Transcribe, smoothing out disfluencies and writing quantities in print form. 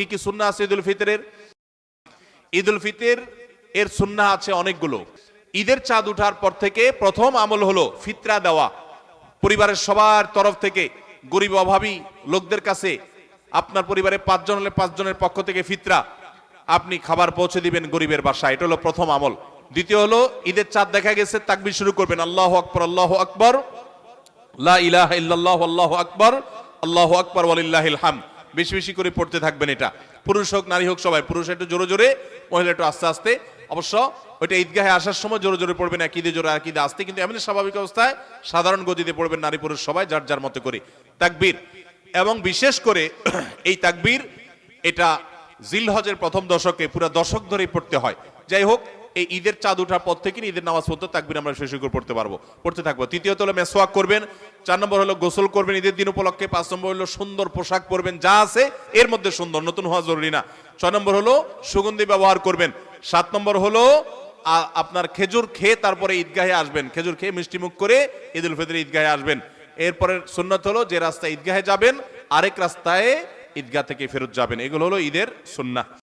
কি কি সুন্নাহ আছে ঈদুল ফিতরের? ঈদুল ফিতর এর সুন্নাহ আছে অনেকগুলো। ঈদের চাঁদ ওঠার পর থেকে প্রথম আমল হলো ফিতরা দেওয়া। পরিবারের সবার তরফ থেকে গরিব অভাবী লোকদের কাছে, আপনার পরিবারে 5 জন হলে 5 জনের পক্ষ থেকে ফিতরা আপনি খাবার পৌঁছে দিবেন গরিবের বাসায়। এটা হলো প্রথম আমল। দ্বিতীয় হলো ঈদের চাঁদ দেখা গেছে, তাকবীর শুরু করবেন, আল্লাহু আকবার, আল্লাহু আকবার, লা ইলাহা ইল্লাল্লাহ, আল্লাহু আকবার, আল্লাহু আকবার ওয়ালিল্লাহিল হামদ। বেশি বেশি করে পড়তে থাকবেন। এটা পুরুষ হোক নারী হোক সবাই, পুরুষ একটু জোরে জোরে, মহিলা একটু আস্তে আস্তে। অবশ্য ওইটা ঈদগাহে আসার সময় জোরে জোরে পড়বেন, একইদে জোরে একইদে আস্তে, কিন্তু এমনি স্বাভাবিক অবস্থায় সাধারণ গতিতে পড়বেন, নারী পুরুষ সবাই যার যার মতো করে তাকবীর। এবং বিশেষ করে এই তাকবীর এটা জিলহজের প্রথম দশকে পুরো দশক ধরেই পড়তে হয়। যাই হোক, এই ঈদের চাঁদ ওঠার পর থেকে ঈদের নামাজ পড়তে তাকবীর আমরা শেষ করে পড়তে থাকবো। তৃতীয়ত হলো মেসওয়াক করবেন। 4 নম্বর হলো গোসল করবেন ঈদের দিন উপলক্ষে। 5 নম্বর হলো সুন্দর পোশাক পরবেন, যা আছে এর মধ্যে সুন্দর, নতুন হওয়া জরুরি না। 6 নম্বর হলো সুগন্ধি ব্যবহার করবেন। 7 নম্বর হলো আপনার খেজুর খেয়ে তারপরে ঈদগাহে আসবেন, খেজুর খেয়ে মিষ্টি মুখ করে ঈদুল ফিতর ঈদগাহে আসবেন। এরপরে সুন্নাত হলো যে রাস্তায় ঈদগাহে যাবেন আরেক রাস্তায় ঈদগাহ থেকে ফেরত যাবেন। এগুলো হলো ঈদের সুন্নাহ।